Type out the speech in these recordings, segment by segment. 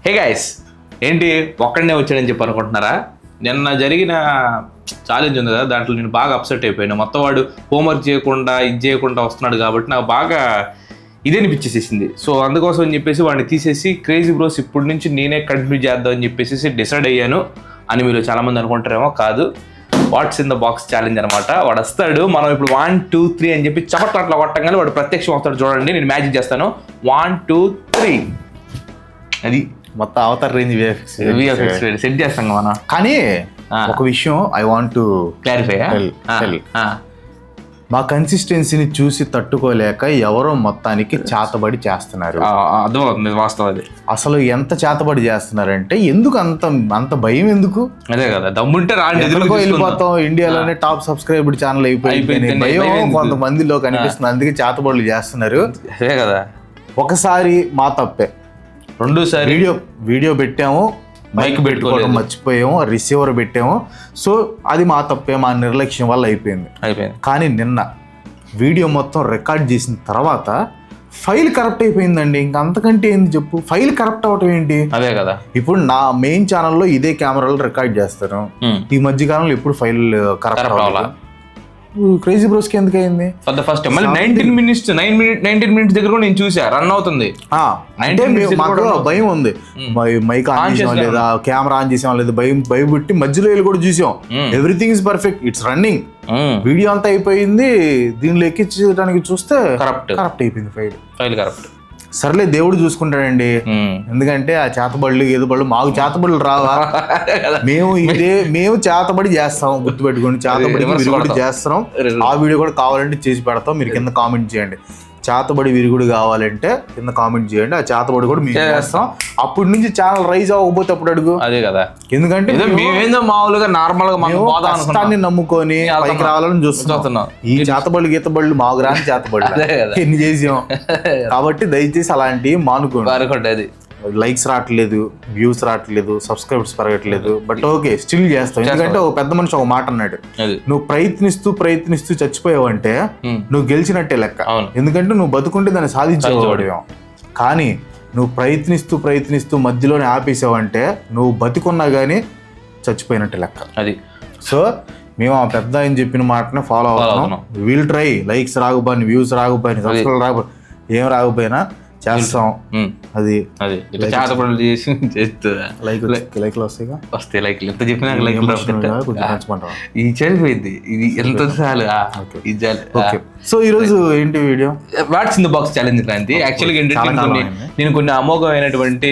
Hey guys, ఏంటి ఒక్కడనే వచ్చాడని చెప్పి అనుకుంటున్నారా? నిన్న జరిగిన ఛాలెంజ్ ఉంది కదా, దాంట్లో నేను బాగా అప్సెట్ అయిపోయాను. మొత్తం వాడు హోంవర్క్ చేయకుండా ఇది చేయకుండా వస్తున్నాడు కాబట్టి నాకు బాగా ఇదే అనిపించేసేసింది. సో అందుకోసం అని చెప్పేసి వాడిని తీసేసి క్రేజీ బ్రోస్ ఇప్పటి నుంచి నేనే కంటిన్యూ చేద్దాం అని చెప్పేసి డిసైడ్ అయ్యాను అని మీరు చాలామంది అనుకుంటారేమో. కాదు, what's in the box challenge అనమాట. వాడు వస్తాడు, మనం ఇప్పుడు 1 2 3 అని చెప్పి చపట్లు అట్లా కొట్టంగానే వాడు ప్రత్యక్షం వస్తాడు. చూడండి, నేను మ్యాజిక్ చేస్తాను. 1 2 3 అది మొత్తం అవతార్ రేంజ్ సెట్ చేస్తాం మనం. కానీ ఒక విషయం ఐ వాంట్ టు క్లారిఫై. మా కన్సిస్టెన్సీని చూసి తట్టుకోలేక ఎవరో మొత్తానికి చేతబడి చేస్తున్నారు. అర్థమవుతుంది, వాస్తవం అది. అసలు ఎంత చేతబడి చేస్తున్నారంటే ఎందుకు అంత భయం ఎందుకు? అదే కదా, దమ్ముంటే రాండి, వెళ్ళిపోతాం. ఇండియాలోనే టాప్ సబ్స్క్రైబ్డ్ ఛానల్ అయిపోయింది. భయం కొంతమందిలో కనిపిస్తుంది, అందుకే చేతబడులు చేస్తున్నారు. అదే కదా, ఒకసారి మా తప్పే, రెండోసారి వీడియో పెట్టాము, మైక్ పెట్టుకోవడం మర్చిపోయాము, రిసీవర్ పెట్టాము. సో అది మా తప్పే, మా నిర్లక్ష్యం వల్ల అయిపోయింది. కానీ నిన్న వీడియో మొత్తం రికార్డ్ చేసిన తర్వాత ఫైల్ కరప్ట్ అయిపోయిందండి. ఇంకా అంతకంటే ఏంది చెప్పు? ఫైల్ కరప్ట్ అవటం ఏంటి? అదే కదా. ఇప్పుడు నా మెయిన్ ఛానల్లో ఇదే కెమెరాలో రికార్డ్ చేస్తాను. ఈ మధ్య కాలంలో ఎప్పుడు ఫైల్ కరప్ట్ అవ్వాలి? క్రేజీ బ్రోస్కి ఎందుకు అయింది? ఫస్ట్ 19 minutes దగ్గర కూడా నేను చూసా, రన్ అవుతుంది. అంటే మాకు భయం ఉంది, మైక్ ఆన్ చేసాం లేదా, కెమెరా ఆన్ చేసాం లేదా, భయపెట్టి మధ్యలో వెళ్ళి కూడా చూసాం. Everything is perfect, it's running. Video అంతా అయిపోయింది, దీనిలో ఎక్కించడానికి చూస్తే కరప్ట్ అయిపోయింది ఫైల్ కరప్ట్. సర్లే, దేవుడు చూసుకుంటాడండి. ఎందుకంటే ఆ చేతబడులు ఎదుబడులు మాకు చేతబడులు రావా? మేము చేతబడి చేస్తాం, గుర్తుపెట్టుకోండి. చేతబడి చేస్తాం. ఆ వీడియో కూడా కావాలంటే చేసి పెడతాం, మీరు కింద కామెంట్ చేయండి. చేతబడి విరుగుడు కావాలంటే కింద కామెంట్ చేయండి, ఆ చేతబడి కూడా మేము చేస్తాం. అప్పటి నుంచి ఛానల్ రైజ్ అవ్వకపోతే అప్పుడు అడుగు. అదే కదా, ఎందుకంటే మేమేందో మామూలుగా నార్మల్ గా కష్టాన్ని నమ్ముకొని పైకి రావాలని చూస్తున్నాం. ఈ చేతబడులు గీతబడులు మాకు రాని చేతబడులు ఎన్ని చేసాం. కాబట్టి దయచేసి అలాంటివి మానుకోండి. లైక్స్ రావట్లేదు, వ్యూస్ రావట్లేదు, సబ్స్క్రైబర్స్ పెరగట్లేదు, బట్ ఓకే, స్టిల్ చేస్తాం. ఎందుకంటే ఒక పెద్ద మనిషి ఒక మాట అన్నాడు, నువ్వు ప్రయత్నిస్తూ చచ్చిపోయావంటే నువ్వు గెలిచినట్టే లెక్క. ఎందుకంటే నువ్వు బతుకుంటే దాన్ని సాధించేవాడు. కానీ నువ్వు ప్రయత్నిస్తూ మధ్యలోనే ఆపేసావంటే నువ్వు బతికున్నా కానీ చచ్చిపోయినట్టే లెక్క. అది. సో మేము ఆ పెద్ద ఆయన చెప్పిన మాటనే ఫాలో అవుతున్నాం. Will try. లైక్స్ రాకపోయినా, వ్యూస్ రాకపోయినా, సబ్స్క్రైబ్ రాకపోయినా, ఏం రాకపోయినా చేస్తాం. అది లైక్లు వస్తాయి, లైక్లు ఎంత చెప్పినా ఇది చనిపోయింది. ఇది ఎంత చాలు. సో ఈ రోజు ఏంటి video? What's in the box challenge లాంటి. యాక్చువల్గా ఏంటంటే నేను కొన్ని అమోఘమైనటువంటి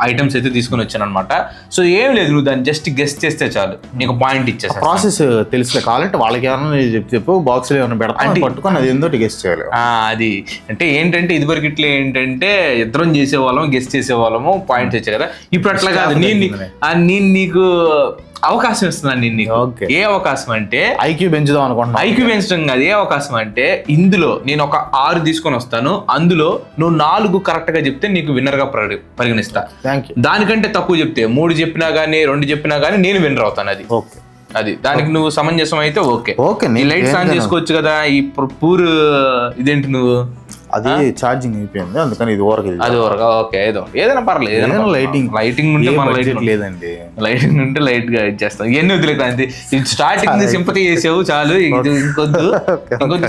ఐటమ్స్ అయితే తీసుకొని వచ్చాను అనమాట. సో ఏం లేదు, నువ్వు దాన్ని జస్ట్ గెస్ట్ చేస్తే చాలు, నీకు పాయింట్ ఇచ్చేసా. ప్రాసెస్ తెలుసులే, కావాలంటే వాళ్ళకి ఏమన్నా చెప్పు, బాక్స్ లో ఏమైనా పెడతా పట్టుకొని అది ఏందో గెస్ట్ చేయాలి. అది అంటే ఏంటంటే ఇదివరకు ఇట్లా ఏంటంటే ఇద్దరం చేసేవాళ్ళము, గెస్ట్ చేసేవాళ్ళము, పాయింట్స్ వచ్చాయి కదా. ఇప్పుడు అట్లా కాదు, నేను నీకు అవకాశం ఇస్తున్నాను. నేను నీకు ఏ అవకాశం అంటే ఐక్యూ పెంచుదాం అనుకుంటున్నా. ఐక్యూ పెంచడం కాదు, ఏ అవకాశం అంటే ఇందులో నేను ఒక 6 తీసుకొని వస్తాను, అందులో నువ్వు 4 కరెక్ట్ గా చెప్తే నీకు విన్నర్ గా పరిగణిస్తా. దానికంటే తక్కువ చెప్తే 3 చెప్పినా గానీ 2 చెప్పినా గానీ నేను విన్నర్ అవుతాను. అది అది దానికి నువ్వు సమంజసం అయితే ఓకే. నీ లైట్స్ ఆన్ చేసుకోవచ్చు కదా. ఈ పూర్ ఇదేంటి నువ్వు అది ఛార్జింగ్ అయిపోయింది, అందుకని ఇది అది ఓకే. ఏదైనా పర్లేదు, లైటింగ్ ఉంటే మన లైట్ లేదండి, లైటింగ్ ఉంటే లైట్ గా ఇచ్చేస్తాం. ఇవన్నీ వదిలేకండి, స్టార్టింగ్ సింపతి చేసావు చాలు, ఇంకొద్దు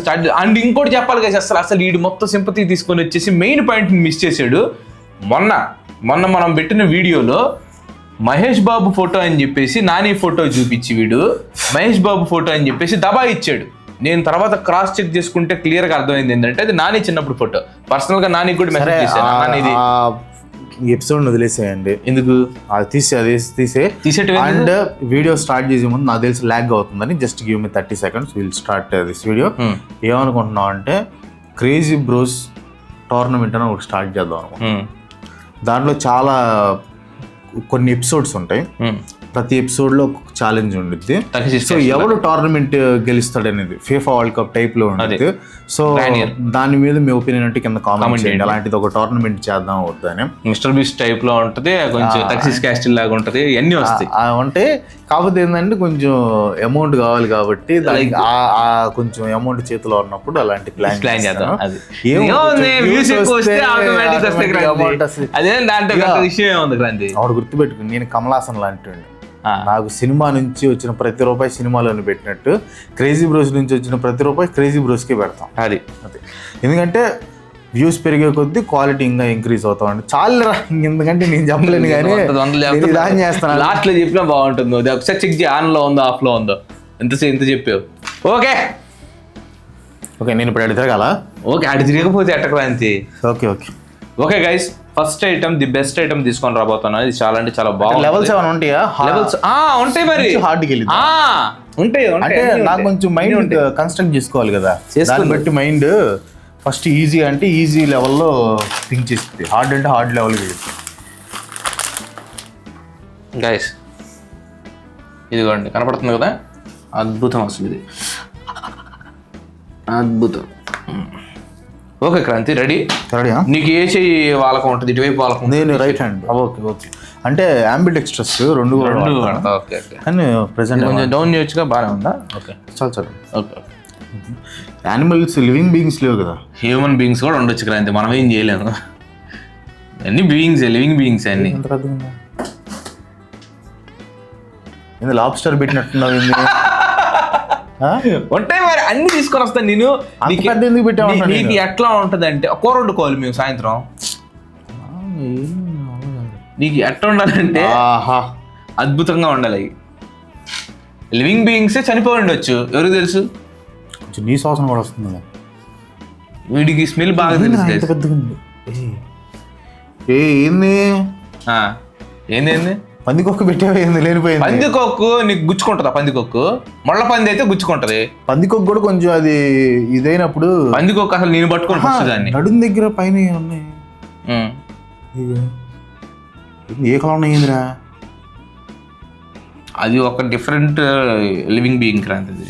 స్టార్ట్. అండ్ ఇంకోటి చెప్పాలి కదా, అసలు వీడు మొత్తం సింపతి తీసుకొని వచ్చేసి మెయిన్ పాయింట్ మిస్ చేసాడు. మొన్న మనం పెట్టిన వీడియోలో మహేష్ బాబు ఫోటో అని చెప్పేసి నాని ఫోటో చూపించి వీడు మహేష్ బాబు ఫోటో అని చెప్పేసి దబా ఇచ్చాడు. నేను తర్వాత క్రాస్ చెక్ చేసుకుంటే క్లియర్ గా అర్థమైంది ఏంటంటే అది నాని చిన్నప్పుడు ఫోటో. పర్సనల్ గా నాని కూడా మెసేజ్ చేశాను, ఎపిసోడ్ వదిలేసేయండి. ఎందుకు అది తీసే అండ్ వీడియో స్టార్ట్ చేసే ముందు నాకు తెలిసి ల్యాగ్ అవుతుందని just give me 30 seconds, will start this video. ఏమనుకుంటున్నాం అంటే క్రేజీ బ్రోస్ టోర్నమెంట్ అని ఒకటి స్టార్ట్ చేద్దాం అనుకుంటున్నాం. దాంట్లో చాలా కొన్ని ఎపిసోడ్స్ ఉంటాయి, ప్రతి ఎపిసోడ్ లో ఒక ఛాలెంజ్ ఉండిద్ది. సో ఎవరు టోర్నమెంట్ గెలుస్తాడు అనేది ఫీఫా వరల్డ్ కప్ టైప్ లో ఉంటుంది. సో దాని మీద మీ ఒపీనియన్ అంటే కింద కామెంట్ చేయండి. అలాంటిది ఒక టోర్నమెంట్ చేద్దాం వద్దని. మిస్టర్ బీస్ట్ టైప్ లో ఉంటది, కొంచెం టెక్సస్ క్యాస్టిల్ లాగా ఉంటది, అన్ని వస్తాయి. అంటే కాకపోతే ఏంటంటే కొంచెం అమౌంట్ కావాలి కాబట్టి దానికి ఆ కొంచెం అమౌంట్ చేతిలో ఉన్నప్పుడు అలాంటి ప్లాన్ చేద్దాం. ఆవిడ గుర్తుపెట్టుకుని నేను కమల్ హాసన్ లాంటి నాకు సినిమా నుంచి వచ్చిన ప్రతి రూపాయి సినిమాలోనే పెట్టినట్టు క్రేజీ బ్రోస్ నుంచి వచ్చిన ప్రతి రూపాయి క్రేజీ బ్రోస్కే పెడతాం. అది ఎందుకంటే వ్యూస్ పెరిగే కొద్దీ క్వాలిటీ ఇంకా ఇంక్రీజ్ అవుతామండి. చాలా ఎందుకంటే నేను చెప్పలేను కానీ చేస్తాను. లాస్ట్ లో చెప్పినా బాగుంటుంది. ఒకసారి చెక్ చేయి, ఆన్ లో ఉందో ఆఫ్ లో ఉందో. ఎంత చెప్పావు? ఓకే నేను ఇప్పుడు అడిగితే కదా. ఓకే, అడి తిరగకపోతే ఎట్టక్రాంతి. Okay guys, first item the best item తీసుకొని రాబోతున్నా. ఇది చాలా అంటే చాలా బాగుంది. లెవెల్స్ ఏమైనా ఉంటాయా? లెవెల్స్ ఉంటాయి, మరి హార్డ్కి వెళ్ళి ఉంటాయి. అంటే నాకు కొంచెం మైండ్ కన్స్ట్రక్ట్ చేసుకోవాలి కదా, దాన్ని బట్టి మైండ్ ఫస్ట్ ఈజీ అంటే ఈజీ లెవెల్లో థింక్ చేస్తుంది, హార్డ్ అంటే హార్డ్ లెవెల్కి వెళ్తుంది. గైస్ ఇదిగోండి, కనపడుతుంది కదా, అద్భుతం అసలు ఇది, అద్భుతం. Okay Kranti, ready? నీకు ఏ చెయ్యి వాళ్ళకం ఉంటుంది? ఇటువైపు వాళ్ళకం. నేను రైట్ హ్యాండ్. ఓకే అంటే అంబిడెక్స్ట్రస్ రెండు కానీ ప్రెసెంట్ కొంచెం డౌన్ చేయొచ్చుగా. బాగానే ఉందా? Okay okay. Animals living beings లేవు కదా, హ్యూమన్ బీయింగ్స్ కూడా ఉండొచ్చు క్రాంతి, మనం ఏం చేయలేము. అన్ని బీయింగ్స్, లివింగ్ బీయింగ్స్ అన్ని. లాబ్స్టర్ పెట్టినట్టున్నావు. ఉంటాయి మరి, అన్ని తీసుకొని వస్తాను నేను. నీకు ఎట్లా ఉంటది అంటే కూర వండుకోవాలి మేము సాయంత్రం. నీకు ఎట్లా ఉండాలంటే అద్భుతంగా ఉండాలి. లివింగ్ బీయింగ్సే చనిపోయి ఉండొచ్చు, ఎవరికి తెలుసు. నీ శ్వాసన కూడా వస్తుంది, వీడికి స్మెల్ బాగా తెలుసు. ఏంది పందికొక్కు పెట్టేది లేనిపోయింది. పందికొక్కు నీకు గుచ్చుకుంటుందా? పందికొక్కు ముళ్ళ పంది అయితే గుచ్చుకుంటది. పందికొక్కు కూడా కొంచెం అది ఇదైనప్పుడు పందికొక్కు అసలు నేను పట్టుకొని దాన్ని నడుం దగ్గర పైన ఉన్నాయి. ఏ కలర్ ఉన్నాయిందిరా? అది ఒక డిఫరెంట్ లివింగ్ బీయింగ్ క్రాంతి. అది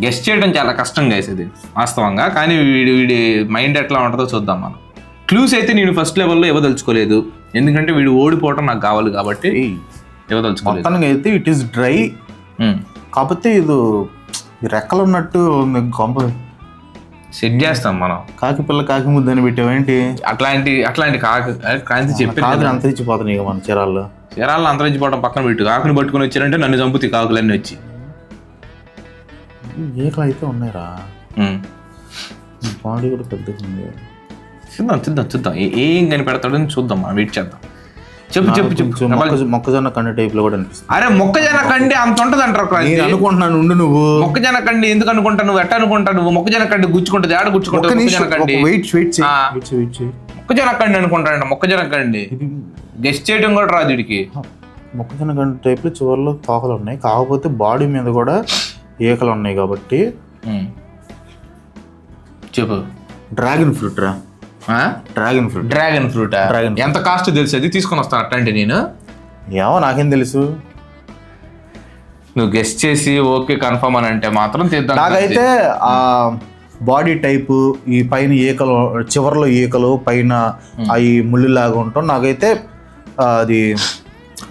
గెస్ట్ చేయడం చాలా కష్టం గైస్ ఇది వాస్తవంగా. కానీ వీడి మైండ్ ఎట్లా ఉంటుందో చూద్దాం మనం. క్లూస్ అయితే నేను ఫస్ట్ లెవెల్లో ఇవ్వదలుచుకోలేదు, ఎందుకంటే వీడు ఓడిపోవటం నాకు కావాలి కాబట్టి ఇవ్వదలుచుకోలేదు. మొత్తానికి అయితే ఇట్ ఈస్ డ్రై, కాకపోతే ఇది రెక్కలు ఉన్నట్టు సెట్ చేస్తాం మనం. కాకి పిల్ల కాకి ముద్దని పెట్టావేంటి? అట్లాంటి కాకి చెప్పి అంతరించిపోతున్నాయి మన చీరాల్లో అంతరించిపోవడం పక్కన పెట్టు. కాకుని పట్టుకుని వచ్చారంటే నన్ను చంపుతాయి కాకులన్నీ వచ్చి. ఏకలు అయితే ఉన్నాయిరా, బాడీ కూడా పెద్దగా ఉంది. చూద్దాం ఏం కనిపెడతాడని చూద్దాం, మనం వెయిట్ చేద్దాం. చెప్పు. మొక్కజొన్న కండి టైప్ లో కూడా అనిపిస్తుంది. అరే మొక్కజొన్న కండి అంత ఉంటది అంటారు అనుకుంటున్నాను. ఉండు, నువ్వు మొక్కజొన్న కండి ఎందుకు అనుకుంటావు? నువ్వు ఎట్ట అనుకుంటావు? నువ్వు మొక్కజొన్న కండి గుచ్చుకుంటుంది, ఆడ గుచ్చుకుంటుంది. మొక్కజొన్న కండి అనుకుంటాడంట. మొక్కజొన్న కండి గెస్ట్ చేయడం కూడా రాదు వీడికి. మొక్కజొన్న కండి టైప్ లో చివర్లో తోకలు ఉన్నాయి, కాకపోతే బాడీ మీద కూడా ఏకలు ఉన్నాయి కాబట్టి. చెప్పు. డ్రాగన్ ఫ్రూట్ రా. డ్రాగన్ ఫ్రూట్ ఎంత కాస్ట్ తెలుసు? అది తీసుకొని వస్తాను అట్టంటే నేను. ఏమో నాకేం తెలుసు, నువ్వు గెస్ట్ చేసి ఓకే కన్ఫర్మ్ అని అంటే మాత్రం తీద్దాం. నాకైతే ఆ బాడీ టైపు, ఈ పైన ఈకలు, చివర్లో ఈకలు, పైన అవి ముళ్ళు లాగా ఉంటాం. నాకైతే అది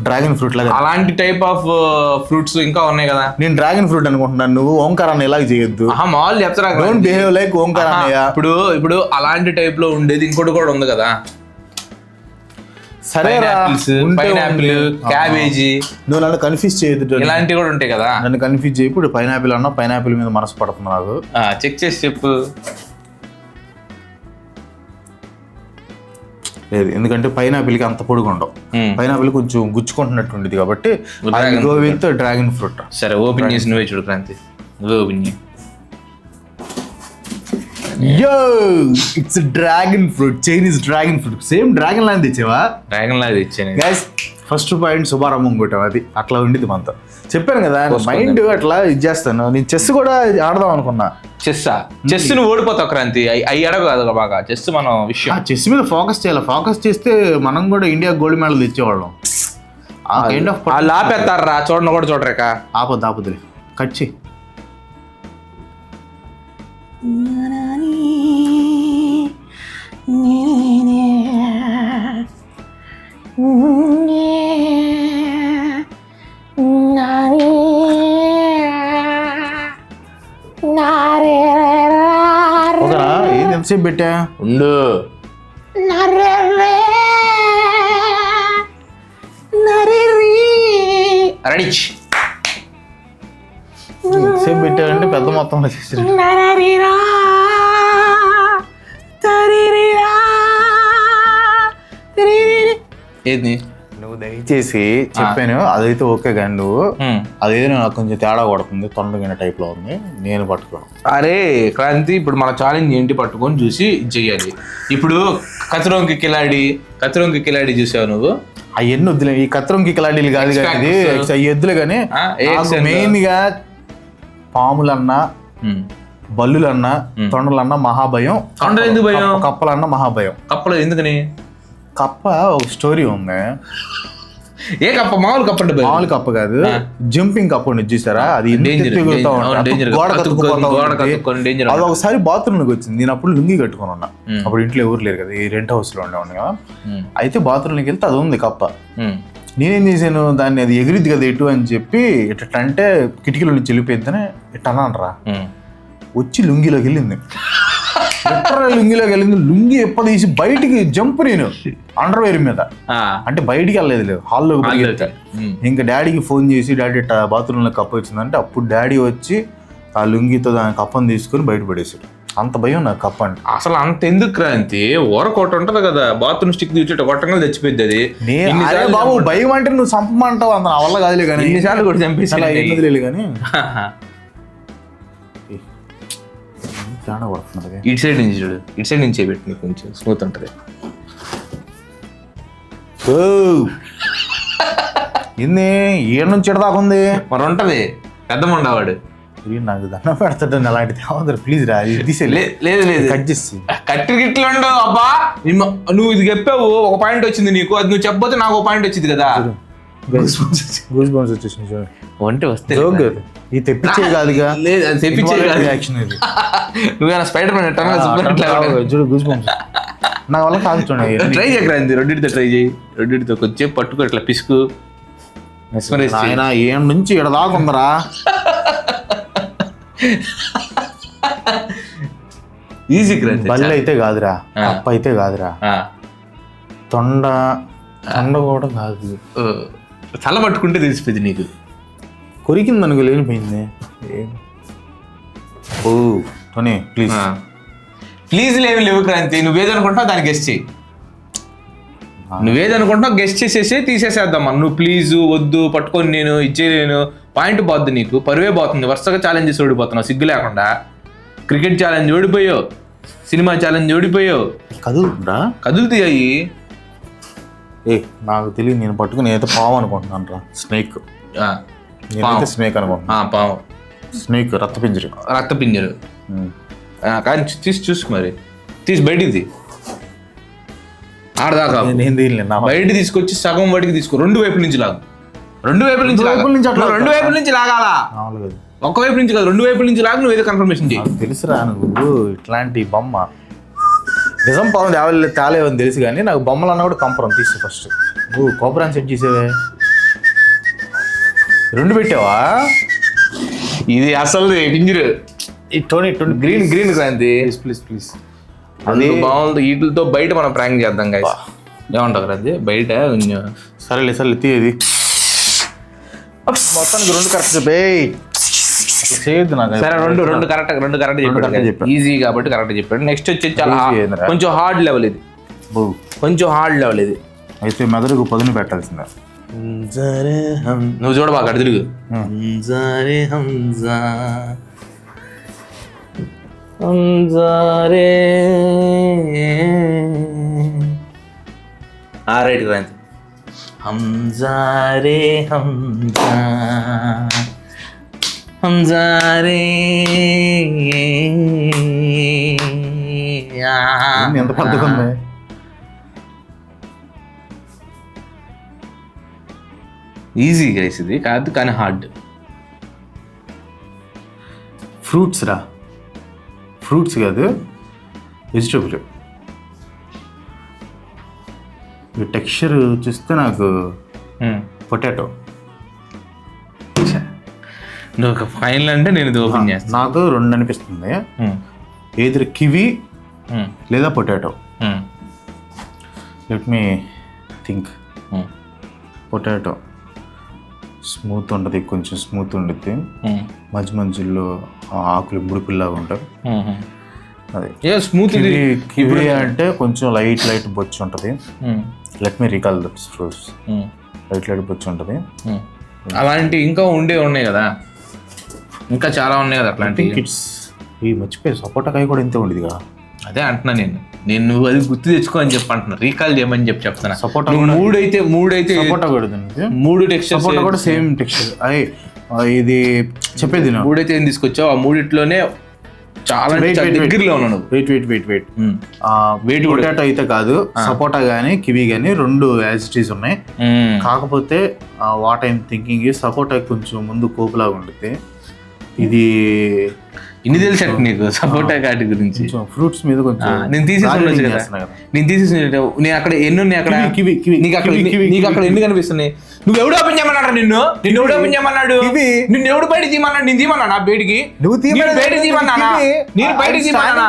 డ్రాగన్ ఫ్రూట్ లాగా. అలాంటి టైప్ ఆఫ్ ఫ్రూట్స్ ఇంకా ఉన్నాయి కదా. నేను డ్రాగన్ ఫ్రూట్ అనుకుంటున్నాను, నువ్వు ఓంకారాన్ని ఇలాగ చేయొద్దు. మామూలు చెప్తారా, డోంట్ బిహేవ్ లైక్ ఓంకార్ అన్నయ్య. ఇప్పుడు అలాంటి టైప్ లో ఉండేది ఇంకోటి కూడా ఉంది కదా. సరే, పైనాపిల్, క్యాబేజీ. నువ్వు నన్ను కన్ఫ్యూజ్ చేయొద్దు, ఇలాంటివి కూడా ఉంటాయి కదా. నన్ను కన్ఫ్యూజ్ చేయి. ఇప్పుడు పైనాపిల్ అన్నా, పైనాపిల్ మీద మనసు పడుతుంది నాకు. చెక్ చేసి చెప్పు. లేదు, ఎందుకంటే పైనాపిల్కి అంత పొడుగు ఉండవు, పైనాపిల్ కొంచెం గుచ్చుకుంటున్నట్టు ఉండేది కాబట్టి గో విత్ డ్రాగన్ ఫ్రూట్. సరే, ఓపెన్ చేసి నువ్వే చూడు క్రాంతి, నువ్వే ఓపెన్ చేయి. It's dragon fruit, Chinese dragon fruit. Same dragon లాగా తెచ్చావా? డ్రాగన్ లాగా తెచ్చాను గైస్. ఫస్ట్ పాయింట్ శుభారంభం కొట్టాం, అది అట్లా ఉండేది మనతో. చెప్పాను కదా మైండ్ అట్లా ఇది చేస్తాను. నేను చెస్ కూడా ఆడదాం అనుకున్నా. చెస్ నువ్వు ఓడిపోతావు క్రాంతి, అవి అడగ కాదు బాగా. చెస్ మనం విషయం, చెస్ మీద ఫోకస్ చేయాలి. ఫోకస్ చేస్తే మనం కూడా ఇండియా గోల్డ్ మెడల్ తెచ్చేవాళ్ళం. ఆపేస్తారా? చూడను కూడా చూడరేక. ఆపొద్దులే, కట్ చేయి. ఎంతసేపు పెట్టా ఉండు. రెడీ. ఎంతసేపు పెట్టారంటే పెద్ద మొత్తంలో చేసారు. ఏది నువ్వు దయచేసి చెప్పాను అదైతే ఓకే కానీ నువ్వు అదేదో నాకు కొంచెం తేడా కొడుతుంది, తొండగిన టైప్ లో ఉంది, నేను పట్టుకోను. అరే క్రాంతి, ఇప్పుడు మన ఛాలెంజ్ ఏంటి పట్టుకొని చూసి ఇది చెయ్యాలి. ఇప్పుడు కచరోంకి కిలాడి చూసావు నువ్వు? అవన్నీ వద్దులే, ఈ కత్రంకి కిలాడీలు కాదు కానీ అవి వద్దులే కానీ మెయిన్ గా పాములన్నా బల్లులన్నా తొండలన్నా మహాభయం. తొండలు ఎందుకు భయం? కప్పలన్నా మహాభయం. కప్పలు ఎందుకని? కప్ప ఒక స్టోరీ ఉంది. ఏ కప్ప? మామూలు కప్ప అంటే మామూలు కప్ప కాదు, జంపింగ్ కప్ప ఉంది చూసారా, అది అది ఒకసారి బాత్రూమ్ లోకి వచ్చింది. నేను అప్పుడు లుంగి కట్టుకుని ఉన్నా, అప్పుడు ఇంట్లో ఎవరు లేరు కదా, ఈ రెంట్ హౌస్ లో ఉండేవాడిని కదా. అయితే బాత్రూమ్ లోకి వెళ్తే అది ఉంది కప్ప. నేనేం చేశాను, దాన్ని అది ఎగిరిద్ది కదా ఎటు అని చెప్పి ఇట్లా అంటే కిటికీలో నుంచి వెళ్ళిపోయిందని ఇట్లా అన్నానరా, వచ్చి లుంగిలోకి వెళ్ళింది. లుంగిలోకి వెళ్ళింది. లుంగి ఎప్పుడు తీసి బయటికి జంప్, నేను అండర్వేర్ మీద, అంటే బయటికి వెళ్ళలేదు, హాల్లోకి. ఇంకా డాడీకి ఫోన్ చేసి, డాడీ బాత్రూమ్ లో కప్ప వచ్చిందంటే అప్పుడు డాడీ వచ్చి ఆ లుంగితో దాని కప్పని తీసుకుని బయటపడేసాడు. అంత భయం నాకు కప్ప అంటే. అసలు అంత ఎందుకు క్రాంతి? ఊరకోట ఉంటది కదా, బాత్రూమ్ స్టిక్ తీసేట కొట్టంగా చచ్చిపోయింది అది. బాబు భయం అంటే నువ్వు చంపమంటావు, అంత నా వల్ల కాదులే కానీ, ఎన్నిసార్లు కూడా చంపేసి కానీ తేడా పడుతున్నది. ఇటు సైడ్ నుంచి చూడు, ఇటు సైడ్ నుంచి పెట్టి నీకు కొంచెం స్మూత్ ఉంటుంది. ఇన్ని ఏడు నుంచి ఎడదాకా ఉంది మరి ఉంటది పెద్ద ఉండవాడు. నాకు దండం పెడతాడు అలాంటిది ఏమంటారు ప్లీజ్ రా, లేదు కట్ చేసి కట్టి గిట్లు ఉండవు. అబ్బా నువ్వు ఇది చెప్పావు, ఒక పాయింట్ వచ్చింది నీకు, అది నువ్వు చెప్పబోతే నాకు ఒక పాయింట్ వచ్చింది కదా. గూస్ బంప్స్ వచ్చేసింది చూడండి. వంటే వస్తే ఇది తెప్పించే కాదుగా, లేదు అది తెప్పించే కాదు, యాక్షన్ ఇది. నువ్వేనా స్పైడర్ మ్యాన్ చూడు గూస్ బంప్స్ నా వల్ల కాదు. చూడండి ట్రై చేయకరాంది, రెండింటితో ట్రై చేయి, రెండింటితో కొంచెం పట్టుకో ఇట్లా పిసుకు. ఆయన ఏం నుంచి ఇక్కడ దాకుందరా. ఈజీ క్రాంతి. బల్లి అయితే కాదురా, కప్ప అయితే కాదురా, తొండ కూడా కాదు. తల పట్టుకుంటే తెలిసిపోయింది నీకు. కొరికింది అనుకో లేనిపోయింది. ఓ టోనీ ప్లీజ్ ప్లీజ్ లేవు లేవు క్రాంతి, నువ్వేదనుకుంటావు దాన్ని గెస్ట్ చేయి. నువ్వేదనుకుంటావు గెస్ట్ చేసేసి తీసేసేద్దామా. నువ్వు ప్లీజ్ వద్దు పట్టుకొని నేను ఇచ్చేయలేను, పాయింట్ పోద్ది నీకు, పరువే పోతుంది. వరుసగా ఛాలెంజెస్ ఓడిపోతున్నావు సిగ్గు లేకుండా. క్రికెట్ ఛాలెంజ్ ఓడిపోయావు, సినిమా ఛాలెంజ్ ఓడిపోయావు. కదులుతాయి. నాకు తెలియదు, నేను పట్టుకుని నేనైతే పాము అనుకుంటున్నాను రా. స్నేక్, నేనైతే స్నేక్ అనుకుంటున్నా. పాము, స్నేక్, రక్తపింజరు. కానీ తీసి చూసుకో, మరి తీసి బయటికి ఆడదాకా బయట తీసుకొచ్చి సగం వాటికి తీసుకో, రెండు వైపుల నుంచి లాగు. రెండు వైపుల నుంచి లాగాలా, ఒక్క వైపు నుంచి కాదు, రెండు వైపుల నుంచి లాగు. నువ్వు ఏదో కన్ఫర్మేషన్ చేయి. తెలుసురా నువ్వు ఇట్లాంటి బొమ్మ నిజం పాము తేలేవని తెలుసు కానీ నాకు బొమ్మలు అన్నా కూడా కంపరం తీసు. ఫస్ట్ నువ్వు కోపరాన్ని సెట్ చేసేవే, రెండు పెట్టావా? ఇది అసలు పింజరు గ్రీన్ క్రాంతి. ప్లీజ్ అది బాగుంది. వీటితో బయట మనం ప్రాంక్ చేద్దాం గాయస్, ఏమంటారు అది బయట కొంచెం. సరేలే తీయది మొత్తానికి రెండు కరెక్ట్ చేయొద్దు నాకు. సరే రెండు కరెక్ట్ చెప్పాడు, ఈజీ కాబట్టి కరెక్ట్ చెప్పాడు. నెక్స్ట్ వచ్చి చాలా కొంచెం హార్డ్ లెవెల్ ఇది, కొంచెం హార్డ్ లెవెల్ ఇది. అయితే మెదడుకు పదును పెట్టాల్సిందా. నువ్వు చూడబాక అటు తిరుగు. రైట్ క్రాంతి. హంజారే హంజారే ఎంత పద్ధతి. ఈజీ గైస్ ఇది కాదు కానీ హార్డ్. ఫ్రూట్స్ కాదు, వెజిటబుల్. ఈ టెక్స్చర్ చూస్తే నాకు పొటాటో. నువ్వు ఒక ఫైనల్ అంటే నేను ఇది ఓపెన్ చేస్తాను. నాకు రెండు అనిపిస్తుంది, ఏదో కివి లేదా potato. Let me think. Potato smooth ఉంటుంది, కొంచెం స్మూత్ ఉంటుంది, మధ్యలో ఆకులు బుడిపిల్లాగా ఉంటాయి. అదే స్మూత్. కివి అంటే కొంచెం లైట్ బొచ్చు ఉంటుంది. Let me recall that's fruits. Light బొచ్చు ఉంటుంది. అలాంటి ఇంకా ఉన్నాయి కదా, ఇంకా చాలా ఉన్నాయి కదా అట్లాంటి. కిడ్స్ ఈ మర్చిపోయి సపోటాకాయ కూడా ఇంతే ఉండేది కదా. అదే అంటున్నా నేను నువ్వు అది గుర్తు తెచ్చుకో అని చెప్పి అంటున్నా, రీకాల్ చేయమని చెప్తున్నా. సపోటా మూడైతే సపోటా కూడా 3 టెక్స్చర్ సపోటా కూడా సేమ్ టెక్స్చర్. అదే ఇది చెప్పేది 3 ఏం తీసుకొచ్చావు, ఆ 3 చాలా దగ్గరలో ఉన్నాను. వెయిట్ పొటాటో అయితే కాదు, సపోటా గానీ కివి గానీ 2 యాజ్ ఇట్ ఈస్ ఉన్నాయి. కాకపోతే వాట్ ఐఎమ్ థింకింగ్ సపోటా కొంచెం ముందు కోపులాగా ఉంటుంది. ఇది ఇన్ని తెలుసు నీకు సపోటా కాటి గురించి. ఫ్రూట్స్ మీద కొంచెం నేను తీసేసి నేను అక్కడ ఎన్ని ఉన్నాయి, అక్కడ నీకు అక్కడ ఎన్ని కనిపిస్తున్నాయి. నువ్వు ఎవడు ఓపెన్ చేయమన్నాడు? నిన్ను ఎవడు ఓపెన్ చేయమన్నాడు? నిన్ను ఎవడు బయట తీయమన్నాడు? నేను తీయమన్నా నా బయటికి? నువ్వు బయట తీయమన్నా? నేను బయట తీయమన్నా?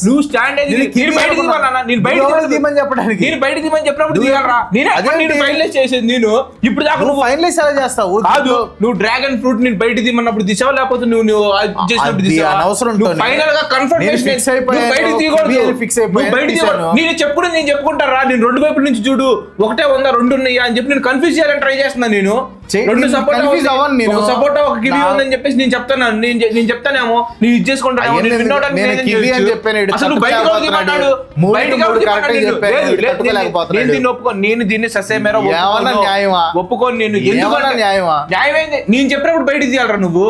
నువ్వు స్టాండ్ నేను బయట తీయమన్నా? నేను బయట తీయమని చెప్పడానికి నేను బయట తీయమని చెప్పినప్పుడు తీయాలరా? నేను ఫైనలైజ్ చేసేది నేను. ఇప్పుడు దాకా నువ్వు ఫైనలైజ్ ఎలా చేస్తావు? కాదు, నువ్వు డ్రాగన్ ఫ్రూట్ నేను బయట తీయమన్నప్పుడు తీసావా, లేకపోతే నువ్వు ఫైనల్ గా కన్ఫర్మేషన్ నేను చెప్పుకుంటారా? నేను 2 వైపుల నుంచి చూడు, ఒకటే ఉందా 2 ఉన్నాయా అని చెప్పి నేను కన్ఫ్యూజ్ చేయాలని ట్రై చేస్తున్నా. నేను 2 సపోటా ఒక కివి ఉందని చెప్పేసి నేను చెప్తాను. నేను చెప్తానేమో నేను ఇది చేసుకుంటాను. నేను దీన్ని ససేమేరా ఒప్పుకోను. నేను న్యాయమైంది నేను చెప్పినప్పుడు బయట తీయాలరా? నువ్వు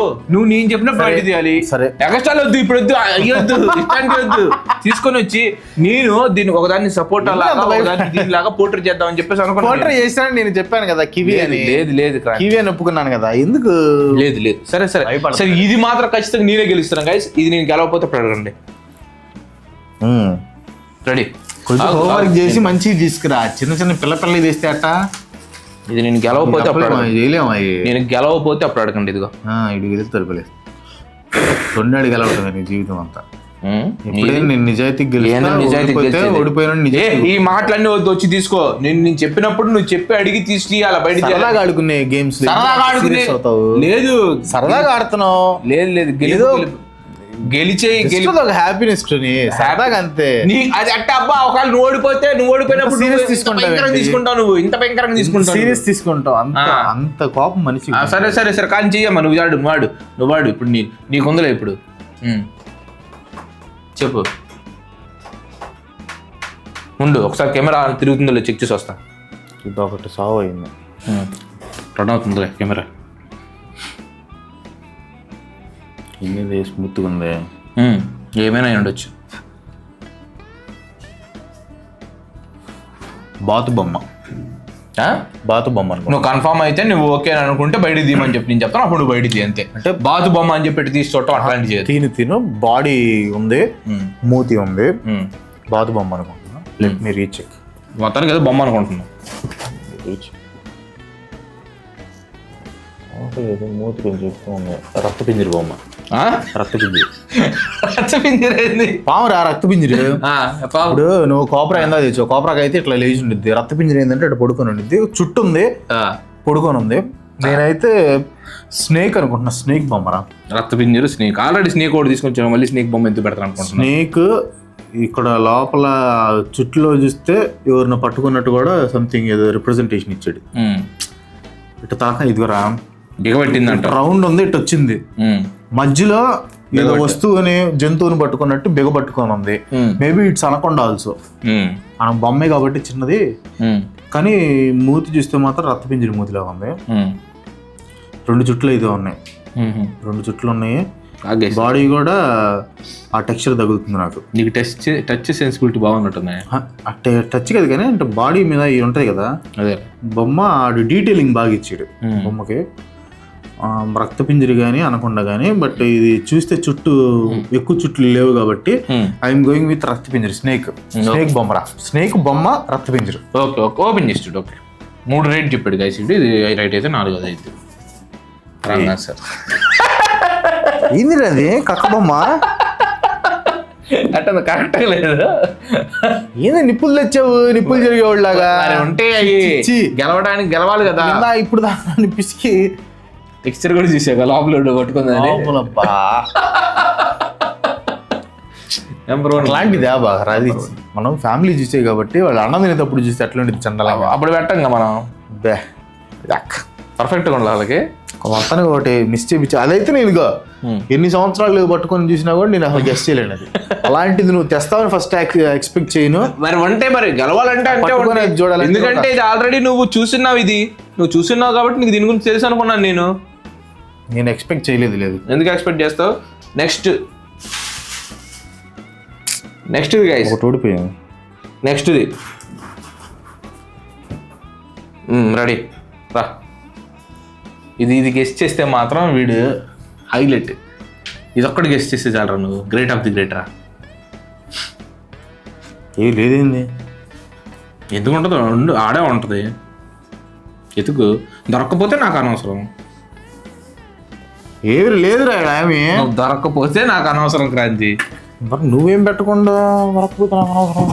నేను చెప్పినప్పుడు బయట తీయాలి. ఎగస్ట్రాలు వద్దు, ఇప్పుడు వద్దు, అయ్యొద్దు, ఇష్టానికి వద్దు. తీసుకొని వచ్చి నేను దీన్ని ఒకదాన్ని సపోటా లాగా దీనిలాగా పోర్ట్రేట్ చేద్దామని చెప్పేసి అనుకున్నాను. చేస్తాను నేను చెప్పాను కదా కివి అని. లేదు కివి అని ఒప్పుకున్నాను కదా, ఎందుకు? లేదు సరే ఇది మాత్రం ఖచ్చితంగా నేనే గెలుస్తాను గైస్. ఇది నేను గెలవకపోతే అప్పుడు అడగండి. రెడీ? హోంవర్క్ చేసి మంచిగా తీసుకురా. చిన్న పిల్ల తీస్తే అట్ట. ఇది నేను గెలవకపోతే చేయలేము. నేను గెలవకపోతే అప్పుడు అడగండి. ఇదిగో ఇటు గెలుస్తారు పిల్లలు 2 అడుగు గెలవటం నీ జీవితం అంతా. నేను నిజాయితీ ఈ మాటలన్నీ వద్దు, వచ్చి తీసుకో. నేను చెప్పినప్పుడు నువ్వు చెప్పి అడిగి తీసుకోవాలి. బయట సరదాగా ఆడుకునే గేమ్స్ లేదు, సరదాగా ఆడుతున్నావు. లేదు గెలిచే హ్యాపీనెస్ సరదాగా అంతే. అది అట్ట అబ్బా, ఒకవేళ నువ్వు ఓడిపోయినప్పుడు తీసుకుంటావు. నువ్వు ఇంత భయంకరంగా తీసుకుంటావు, సీరియస్ తీసుకుంటావు. అంత కోపం మనిషి. సరే కానీ చెయ్యమ్మా. నువ్వు వాడు ఇప్పుడు నీకుందలే ఇప్పుడు. చెప్పు. ఉండు, ఒకసారి కెమెరా తిరుగుతుందో చెక్ చేసి వస్తా. ఇది ఒకటి సావు అయింది. రన్ అవుతుందిలే కెమెరా. ఇది స్మూత్గా ఉంది. ఏమైనా ఉండొచ్చు. బాతు బొమ్మ నువ్వు కన్ఫర్మ్ అయితే నువ్వు ఓకే అనుకుంటే బయట తీయమని చెప్పి నేను చెప్తాను. అప్పుడు నువ్వు బయట తీయ అంతే. అంటే బాతు బొమ్మ అని చెప్పి తీసి చూడటం అట్లాంటి తిను బాడీ ఉంది, మూతి ఉంది, బాతు బొమ్మ అనుకుంటున్నా. Let me recheck. మొత్తానికి ఏదో బొమ్మ అనుకుంటున్నా. మూతి కొంచెం ఎక్కువ ఉంది. రక్తపింజరి బొమ్మ. రక్తపింజరి పామురా? రక్తపింజరి ఇప్పుడు నువ్వు కోపరా ఏందా తెచ్చావు. కోపరాకి అయితే ఇట్లా లేచి ఉండిద్ది. రక్తపింజరి ఏంటంటే ఇట్లా పడుకొని ఉండిద్ది, చుట్టూ ఉంది, పడుకొని ఉంది. నేనైతే స్నేక్ అనుకుంటున్నా. స్నేక్ బొమ్మరా? రక్తపింజరి స్నేక్. ఆల్రెడీ స్నేక్ ఒకటి తీసుకొచ్చాను, మళ్ళీ స్నేక్ బొమ్మ ఎంత పెడతాను అనుకుంటున్నా. స్నేక్ ఇక్కడ లోపల చుట్టులో చూస్తే ఎవరిని పట్టుకున్నట్టు కూడా సంథింగ్ ఏదో రిప్రజెంటేషన్ ఇచ్చాడు. ఇటు తాక ఇదిగోరా బిగబట్టిందంట. రౌండ్ ఉంది, ఇటు వచ్చింది. మధ్యలో ఏదో వస్తువుని జంతువుని పట్టుకున్నట్టు బిగబట్టుకొని ఉంది. Maybe it's anaconda also. మనం బొమ్మే కాబట్టి చిన్నది, కానీ మూతి చూస్తే మాత్రం రక్తపింజరి మూతిలా ఉంది. 2 చుట్లు అయితే ఉన్నాయి. 2 చుట్లు ఉన్నాయి. బాడీ కూడా ఆ టెక్స్చర్ తగులుతుంది నాకు. నీకు టచ్ సెన్సిబిలిటీ బాగున్నట్టుంది. టచ్ కదా, కానీ అంటే బాడీ మీద ఇవి ఉంటాయి కదా. అదే బొమ్మ ఆడు డీటెయిలింగ్ బాగా ఇచ్చాడు బొమ్మకి. రక్తపింజరి కానీ అనకుండా కానీ, బట్ ఇది చూస్తే చుట్టూ ఎక్కువ చుట్లు లేవు కాబట్టి ఐఎమ్ గోయింగ్ విత్ రక్తపింజరి. స్నేక్ బొమ్మరా. స్నేక్ బొమ్మ రక్తపింజరి. ఓకే ఓపెన్ చేసి ఓకే. 3 రేట్ చెప్పాడు గైస్. ఇది రైట్ అయితే 4 అయితే సార్. ఏంది అది? కక్క బొమ్మ అట్ట కరెక్ట్గా లేదు. ఏదో నిప్పులు తెచ్చావు, నిప్పులు జరిగేవాళ్ళలాగా ఉంటే అవి గెలవడానికి గెలవాలి కదా. ఇప్పుడు దాన్ని పిసికి టెక్స్చర్ కూడా చూసాక లోపల పట్టుకుందని. అలాంటిదే బాగా రాది. మనం ఫ్యామిలీ చూసే కాబట్టి వాళ్ళు అన్నం తినేటప్పుడు చూస్తే ఎట్లా ఉండేది చందలంగా. అప్పుడు పెట్టంగా మనం పర్ఫెక్ట్గా ఉండాలి వాళ్ళకి. మొత్తానికి ఒకటి మిస్ చేయించా. అదైతే నేను ఎన్ని సంవత్సరాలు పట్టుకొని చూసినా కూడా నేను అసలు గెస్ట్ చేయలేను. అది అలాంటిది నువ్వు తెస్తావని ఫస్ట్ ఎక్స్పెక్ట్ చేయను. మరి అంటే మరి గెలవాలంటే అంటే చూడాలి. ఎందుకంటే ఇది ఆల్రెడీ నువ్వు చూస్తున్నావు, ఇది నువ్వు చూస్తున్నావు కాబట్టి నీకు దీని గురించి తెలుసు అనుకున్నాను నేను ఎక్స్పెక్ట్ చేయలేదు. లేదు, ఎందుకు ఎక్స్పెక్ట్ చేస్తావు? నెక్స్ట్ గైస్ ఒకటి ఓడిపోయాము. నెక్స్ట్ది రెడీ రా. ఇది గెస్ట్ చేస్తే మాత్రం వీడు హైలైట్. ఇది ఒక్కటి గెస్ట్ చేస్తే చాలరా నువ్వు గ్రేట్ ఆఫ్ ది గ్రేట్ రా. ఏ లేదేంది, ఎందుకు ఉంటుంది? ఆడే ఉంటుంది. ఎతుకు దొరక్కపోతే నాకు అనవసరం. ఏమి లేదురా ఏమి దొరక్కపోతే నాకు అనవసరం క్రాంతి. నువ్వేం పెట్టకుండా దొరకకపోతే నాకు అనవసరం.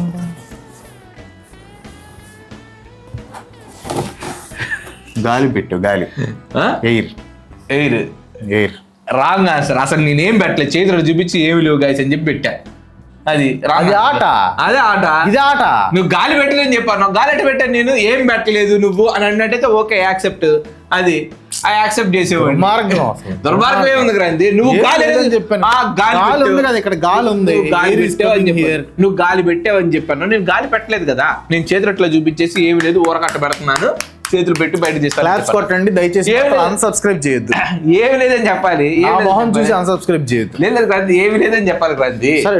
గాలి పెట్టు, గాలి ఎయిర్ రాంగ్ ఆన్సర్. అసలు నేనేం పెట్టలేదు, చేతులు చూపించి ఏమి లేవు గాయస్ అని చెప్పి పెట్టా. అది ఆట, అదే ఆట, ఇది ఆట. నువ్వు గాలి పెట్టలేదని చెప్పాను, నాకు గాలి ఎట్ట పెట్టాను నేను, ఏం పెట్టలేదు నువ్వు అని అన్నట్టయితే ఓకే యాక్సెప్ట్. అది యాక్సెప్ట్ చేసేవాడు. దుర్మార్గం ఏముంది క్రాంతి? నువ్వు గాలి చెప్పాను, ఇక్కడ గాలి ఉంది, నువ్వు గాలి పెట్టావని చెప్పాను. నేను గాలి పెట్టలేదు కదా, నేను చేతులు అట్లా చూపించేసి ఏమి లేదు ఊరకట్ట పెడుతున్నాను, చేతులు పెట్టి బయట చేస్తాను. దయచేసి అన్సబ్స్క్రైబ్ చేయొద్దు. ఏమి లేదని చెప్పాలి, చూసి అన్సబ్స్క్రైబ్ చేయొద్దు. లేదు క్రాంతి, ఏమి లేదని చెప్పాలి క్రాంతి. సరే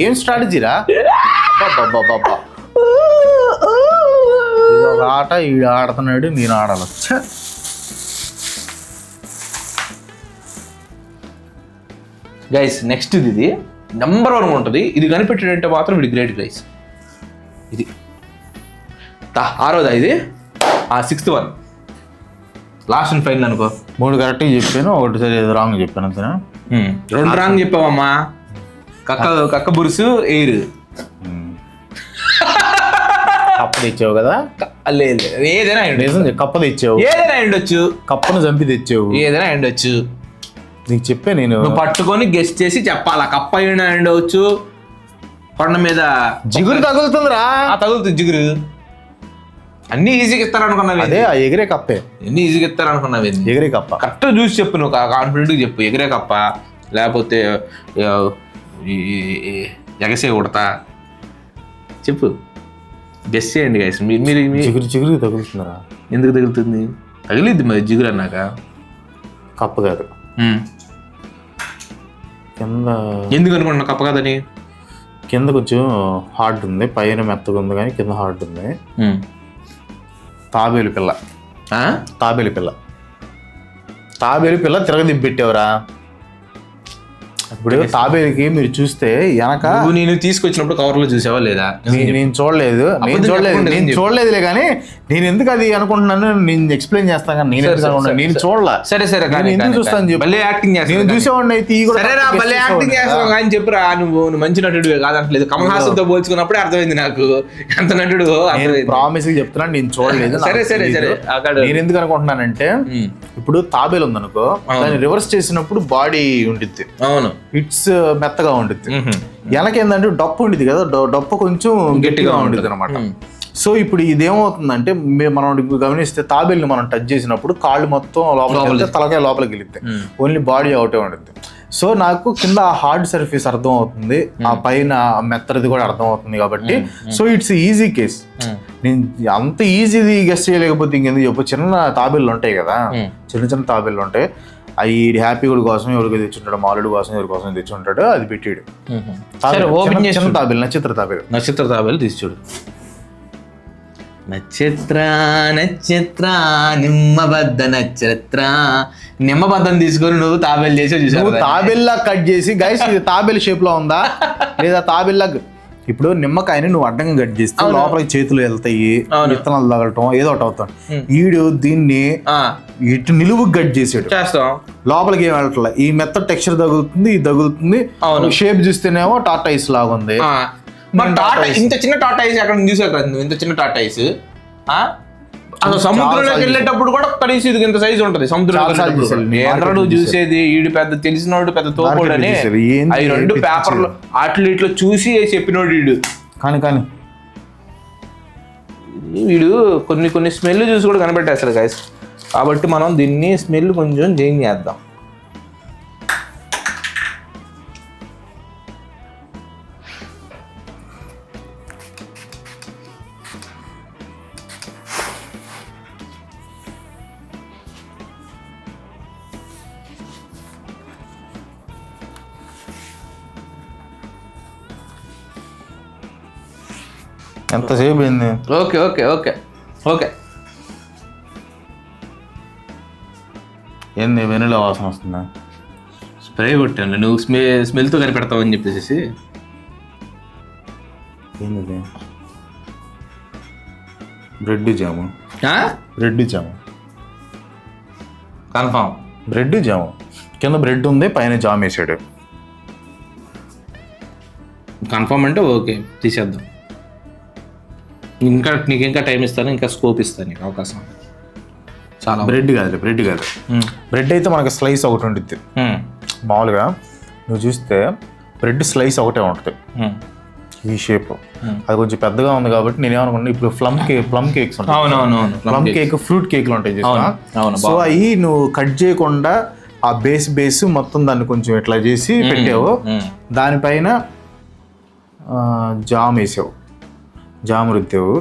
ఏం స్ట్రాటజీరా? ఆట ఈ ఆడుతున్నాడు, నేను ఆడాలి. గైస్ నెక్స్ట్ ఇది నెంబర్ 1 ఉంటుంది. ఇది కనిపెట్టాడంటే మాత్రం ఇది గ్రేట్ గైస్. ఇది 6వ ఇది 6th one, last and final అనుకో. 3 కరెక్ట్గా చెప్పాను, ఒకటి సరే రాంగ్ చెప్పాను అంతేనా? 2 రాంగ్ చెప్పావమ్మా. కక్క బురుసు ఎయిర్ కప్ప తెచ్చావు కదా? లేదు, ఏదైనా కప్ప తెచ్చావు, ఏదైనా ఉండొచ్చు. కప్పను చంపి తెచ్చావు, ఏదైనా ఉండొచ్చు. నీకు చెప్పే నేను పట్టుకొని గెస్ట్ చేసి చెప్పాలా. కప్ప అయినా ఉండవచ్చు, కొండ మీద జిగురు తగులుతుందిరా. తగులుతుంది జిగురు. అన్ని ఈజీగా ఇస్తారనుకున్నావు. అదే ఎగిరే కప్పే, అన్ని ఈజీగా ఇస్తారనుకున్నావు. ఎగిరే కప్ప కరెక్ట్ చూసి చెప్పు, నువ్వు కాన్ఫిడెంట్గా చెప్పు. ఎగిరే కప్ప లేకపోతే ఎగసే ఉడతా చెప్పు. గెస్ట్ చేయండి గైస్. మీరు జిగురు తగులుతున్నారా? ఎందుకు తగులుతుంది? తగిలిద్ది మరి జిగురు అన్నాక. కప్ప కాదు, కింద. ఎందుకు అనుకుంటున్నా కప్ప కాదని? కింద కొంచెం హార్డ్ ఉంది, పైన మెత్తగా ఉంది, కానీ కింద హార్డ్ ఉంది. తాబేలు పిల్ల. తాబేలు పిల్ల, తాబేలు పిల్ల తిరగదిబ్బెట్టావురా. ఇప్పుడు తాబేలుకి మీరు చూస్తే వెనక, నేను తీసుకొచ్చినప్పుడు కవర్లో చూసావా లేదా? నేను చూడలేదులే, కానీ నేను ఎందుకు అది అనుకుంటున్నాను నేను ఎక్స్ప్లెయిన్ చేస్తాను. కానీ నేను చూడలే. సరే ఎందుకు చూస్తాను చెప్పి, నేను చూసేవాడిని అయితే అని చెప్పురా. నువ్వు మంచి నటుడు కాదంటలేదు, కమల్ హాసన్ తో పోల్చుకున్నప్పుడే అర్థమైంది నాకు ఎంత నటుడు. ప్రామిస్ చెప్తున్నాను, నేను చూడలేదు. సరే నేను ఎందుకు అనుకుంటున్నానంటే, ఇప్పుడు తాబేలు ఉందనుకో, దాన్ని రివర్స్ చేసినప్పుడు బాడీ ఉంటుంది. అవును, ఇట్స్ మెత్తగా ఉంటుంది. వెనకేందంటే డప్పు ఉంటుంది కదా, డప్పు కొంచెం గట్టిగా ఉంటుంది అనమాట. సో ఇప్పుడు ఇదేమవుతుందంటే, మనం గమనిస్తే తాబేల్ని మనం టచ్ చేసినప్పుడు కాళ్ళు మొత్తం లోపలికి, తలకాయ లోపలికి వెళ్తే ఓన్లీ బాడీ అవుటే ఉంటుంది. సో నాకు కింద హార్డ్ సర్ఫేస్ అర్థం అవుతుంది, ఆ పైన మెత్తది కూడా అర్థం అవుతుంది కాబట్టి, సో ఇట్స్ ఈజీ కేస్. నేను అంత ఈజీది గెస్ చేయలేకపోతే ఇంకెందుకు చెప్పు. చిన్న తాబేళ్ళు ఉంటాయి కదా, చిన్న తాబేళ్ళు ఉంటాయి, అవి హ్యాపీగుడి కోసం ఎవరికి తెచ్చుంటాడు, మాలుడు కోసం ఎవరి కోసం తెచ్చుంటాడు, అది పెట్టాడు. చిన్న తాబేలు, నక్షత్ర తాబేలు తీసి చూడు. నక్షత్ర నిమ్మబద్ద నక్షత్ర. నిమ్మబద్దం తీసుకొని నువ్వు తాబేలు చేసి తాబేల్లా కట్ చేసి, గైస్ ఇది తాబేలు షేప్ లో ఉందా లేదా తాబేల్లా ఇప్పుడు నిమ్మకాయని నువ్వు అడ్డంగా కట్ చేస్తే లోపలికి చేతులు వెళ్తాయి, విత్తనాలు తగలటం ఏదో ఒకటి అవుతాం. ఈడు దీన్ని ఇటు నిలువు కట్ చేసాడు, లోపలికి ఏం వెళ్ళట్లే. ఈ మెత్త టెక్స్చర్ తగులుతుంది, ఇది తగులుతుంది. షేప్ చూస్తేనేమో టార్టాయిస్ లాగా ఉంది. ఇంత చిన్న టార్టాయిస్ అక్కడ చూసాక ఇంత చిన్న టార్టాయిస్ అసలు సముద్రంలోకి వెళ్ళేటప్పుడు కూడా కనీసం ఇది ఇంత సైజు ఉంటది. సముద్రంలో చూసేది ఈడు పెద్ద తెలిసినోడు, పెద్ద తోపోడు అని అవి 2 పేపర్లు అట్లు ఇట్లు చూసి చెప్పినోడు వీడు. కానీ వీడు కొన్ని స్మెల్ చూసి కూడా కనిపెట్టేస్తాడు గైస్. కాబట్టి మనం దీన్ని స్మెల్ కొంచెం చేంజ్ చేద్దాం. ఎంతసేపు అయింది? ఓకే ఏంది వెనిలా వాసన వస్తుందా? స్ప్రే కొట్టాను, నువ్వు స్మెల్తో కనిపెడతావు అని చెప్పేసి. ఏంది? బ్రెడ్ జాము కన్ఫామ్. బ్రెడ్ జాము కింద బ్రెడ్ ఉంది, పైన జామ్ వేసాడు. కన్ఫామ్ అంటే ఓకే, తీసేద్దాం. నీకు ఇంకా టైం ఇస్తాను, ఇంకా స్కోప్ ఇస్తాను నీకు అవకాశం. చాలా బ్రెడ్ కాదు బ్రెడ్ అయితే మనకి స్లైస్ ఒకటి ఉంటుంది. మామూలుగా నువ్వు చూస్తే బ్రెడ్ స్లైస్ ఒకటే ఉంటుంది ఈ షేప్. అది కొంచెం పెద్దగా ఉంది కాబట్టి నేనేమనుకున్నా ఇప్పుడు ప్లమ్ కేక్స్ ఉంటాయి, ప్లమ్ కేక్, ఫ్రూట్ కేక్లు ఉంటాయి చూసా. సో అవి నువ్వు కట్ చేయకుండా ఆ బేస్ మొత్తం దాన్ని కొంచెం ఇట్లా చేసి పెట్టావు, దానిపైన జామ్ వేసావు, జామ్ రుద్దావు.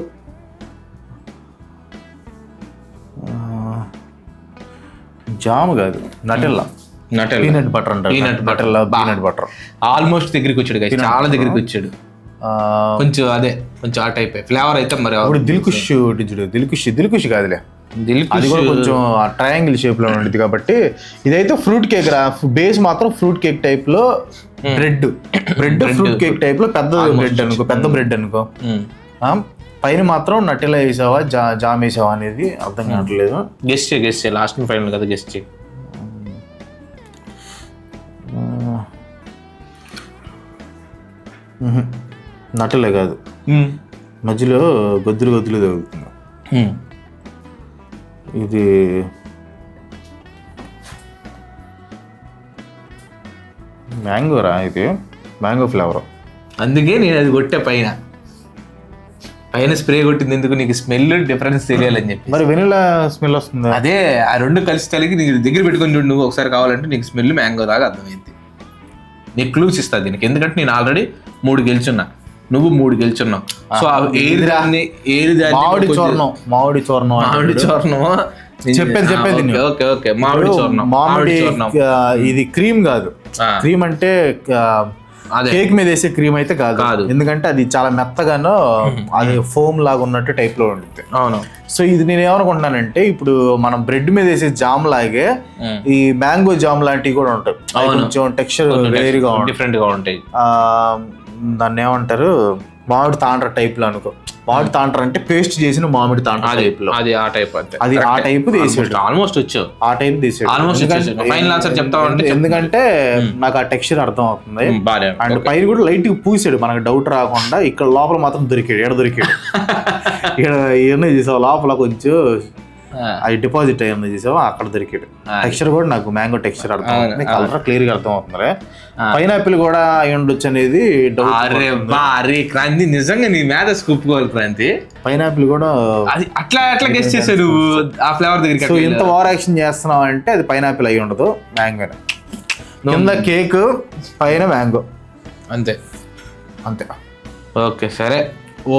జామ్ కాదు, నటెల్లా, పీనట్ బటర్ అంటారు. పీనట్ బటర్ ఆల్మోస్ట్ దగ్గరికి వచ్చాడు, చాలా దగ్గరికి వచ్చాడు. కొంచెం ఆ టైప్ ఫ్లేవర్ అయితే. మరి దిల్కుష్ కాదులే, అది కూడా కొంచెం ట్రయాంగిల్ షేప్ లో ఉండేది కాబట్టి. ఇదైతే ఫ్రూట్ కేక్ బేస్ మాత్రం ఫ్రూట్ కేక్ టైప్ లో, బ్రెడ్ ఫ్రూట్ కేక్ టైప్ లో పెద్ద బ్రెడ్ అనుకో. పైన మాత్రం నట్టెలా వేసావా జామ్ వేసావా అనేది అర్థం కావట్లేదు. గెస్ట్ లాస్ట్ ఫైనల్ కదా, గెస్ట్ నట్టెలే కాదు, మధ్యలో గొద్దులు తగులుతుంది. ఇది మ్యాంగోరా, ఇది మ్యాంగో ఫ్లేవర్. అందుకే నేను అది కొట్టే పైన స్ప్రే కొట్టింది ఎందుకు, నీకు స్మెల్ డిఫరెన్స్ తెలియాలని చెప్పి. మరి వెనిలా స్మెల్ వస్తుంది. అదే ఆ 2 కలిసి కలిగి నీకు దగ్గర పెట్టుకొని చూడు నువ్వు ఒకసారి కావాలంటే, నీకు స్మెల్ మ్యాంగో దాకా అర్థమైంది. నీకు క్లూస్ ఇస్తా దీనికి, ఎందుకంటే నేను ఆల్రెడీ 3 గెలుచున్నా, నువ్వు 3 గెలుచున్నావు. సో మామిడి చోర్ణం చెప్పేది ఓకే మామిడి చోర్ణం. ఇది క్రీమ్ కాదు, క్రీమ్ అంటే కేక్ మీద వేసే క్రీమ్ అయితే కాదు, ఎందుకంటే అది చాలా మెత్తగానో అది ఫోమ్ లాగా ఉన్నట్టు టైప్ లో ఉంటుంది. అవును. సో ఇది నేను ఏమనుకుంటున్నానంటే, ఇప్పుడు మనం బ్రెడ్ మీద వేసే జామ్ లాగే ఈ మ్యాంగో జామ్ లాంటివి కూడా ఉంటాయి, కొంచెం టెక్స్చర్ వేరుగా డిఫరెంట్ గా ఉంటాయి. దాన్ని ఏమంటారు, మామిడి తాండ్ర టైప్ లో అనుకో. మామిడి తాండ్ర అంటే పేస్ట్ చేసిన మామిడి తాండ్ర టైప్ లో, అది ఆ టైప్ తీసాడు. ఆల్మోస్ట్ వచ్చావు, ఆ టైప్ తీసాడు. ఫైనల్ ఆన్సర్ చెప్తావు, ఎందుకంటే నాకు ఆ టెక్స్చర్ అర్థం అవుతుంది. అండ్ పైన కూడా లైట్ గా పూసాడు, మనకు డౌట్ రాకుండా. ఇక్కడ లోపల మాత్రం దొరికాడు. ఇక్కడ ఇవన్నీ చేసావు, లోపల కొంచెం అవి డిపాజిట్ అయ్యి చేసావు, అక్కడ దొరికాడు. టెక్స్చర్ కూడా నాకు మ్యాంగో టెక్స్చర్ అర్థం అవుతుంది, కలర్ క్లియర్ గా అర్థం అవుతుంది. పైనాపిల్ కూడా అయి ఉండొచ్చు అనేది క్రాంతి. నిజంగా నీ మీద ఒప్పుకోవాలి క్రాంతి, పైనాపిల్ కూడా అట్లా గెస్ చేసావు నువ్వు ఆ ఫ్లేవర్ దగ్గర. ఎంత ఓవర్ యాక్షన్ చేస్తున్నావు అంటే అది పైనాపిల్ అయి ఉండదు, మ్యాంగో. కింద కేక్, పైన మ్యాంగో, అంతే. ఓకే సరే,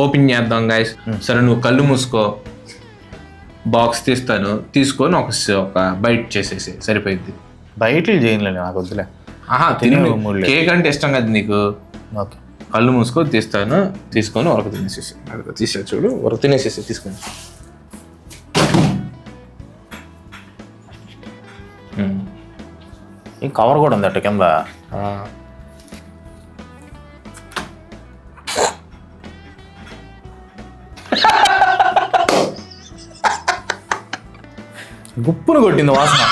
ఓపెన్ చేద్దాం గైస్. సరే నువ్వు కళ్ళు మూసుకో, బాక్స్ తీసుకొని ఒక బైట్ చేసేసి సరిపోయింది. బయటలు చేయలేదు నాకు వద్దులే. కేక్ అంటే ఇష్టం కదా నీకు. ఓకే, కళ్ళు మూసుకొని తీసుకొని వరకు తీసేసి చూడు, వరకు తినేసేసి తీసుకొని. ఈ కవర్ కూడా ఉంది అట్ట కింద. గుప్పును కొట్టింది వాసన.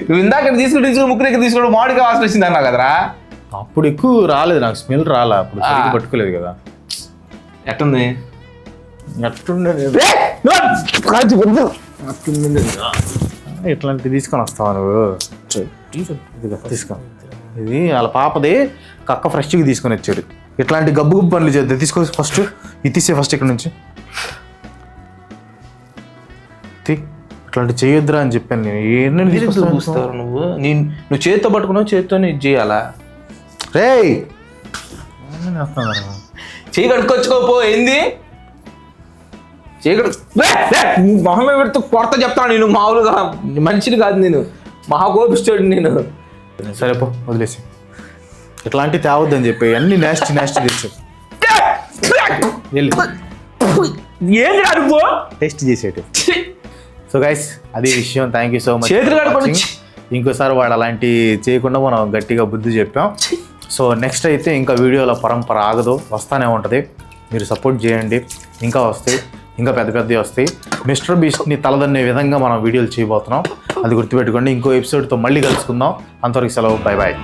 నువ్వు ఇందాక తీసుకుని ముక్కు దగ్గర తీసుకోవడం మామిడికాయ వాసన వచ్చింది అన్నా కదరా. అప్పుడు ఎక్కువ రాలేదు నాకు, స్మెల్ రాలే అప్పుడు, పట్టుకోలేదు కదా. ఎట్టుంది? ఇట్లాంటివి తీసుకొని వస్తావా నువ్వు? తీసుకో. ఇది వాళ్ళ పాపది కక్క ఫ్రెష్గా తీసుకొని వచ్చాడు. ఇట్లాంటి గబ్బు గబ్బు పనులు చేద్దాం. తీసుకో ఫస్ట్, ఇది తీసే ఫస్ట్ ఇక్కడ నుంచి. ఇట్లాంటి చేయొద్దురా అని చెప్పాను నేను. ఏంటంటే చూస్తారు నువ్వు చేతితో పట్టుకున్నావు, చేతితోనే ఇది చేయాలా? రే చేయి కడుక్కొచ్చుకోపో. ఏంది చేయి మొహమే పెడుతూ కొరత చెప్తాను నేను. మామూలుగా మనిషిని కాదు నేను, మహాకోపిస్తాడు నేను. సరే పో, వదిలేసి. ఇట్లాంటివి తేవద్దని చెప్పి అన్ని నాస్టీ తెచ్చు. ఏంటి అడుగు టేస్ట్ చేసేటి. సో గైస్, అదే విషయం. Thank you so much. చేతులు కడుక్కొని ఇంకోసారి వాడు అలాంటి చేయకుండా మనం గట్టిగా బుద్ధి చెప్పాం. సో నెక్స్ట్ అయితే ఇంకా వీడియోల పరంపర ఆగదు, వస్తానే ఉంటుంది. మీరు సపోర్ట్ చేయండి, ఇంకా వస్తాయి, ఇంకా పెద్ద పెద్దవి వస్తాయి. మిస్టర్ బీస్ట్ని తలదన్నే విధంగా మనం వీడియోలు చేయబోతున్నాం, అది గుర్తుపెట్టుకోండి. ఇంకో ఎపిసోడ్తో మళ్ళీ కలుసుకుందాం. అంతవరకు సెలవు, బాయ్ బాయ్.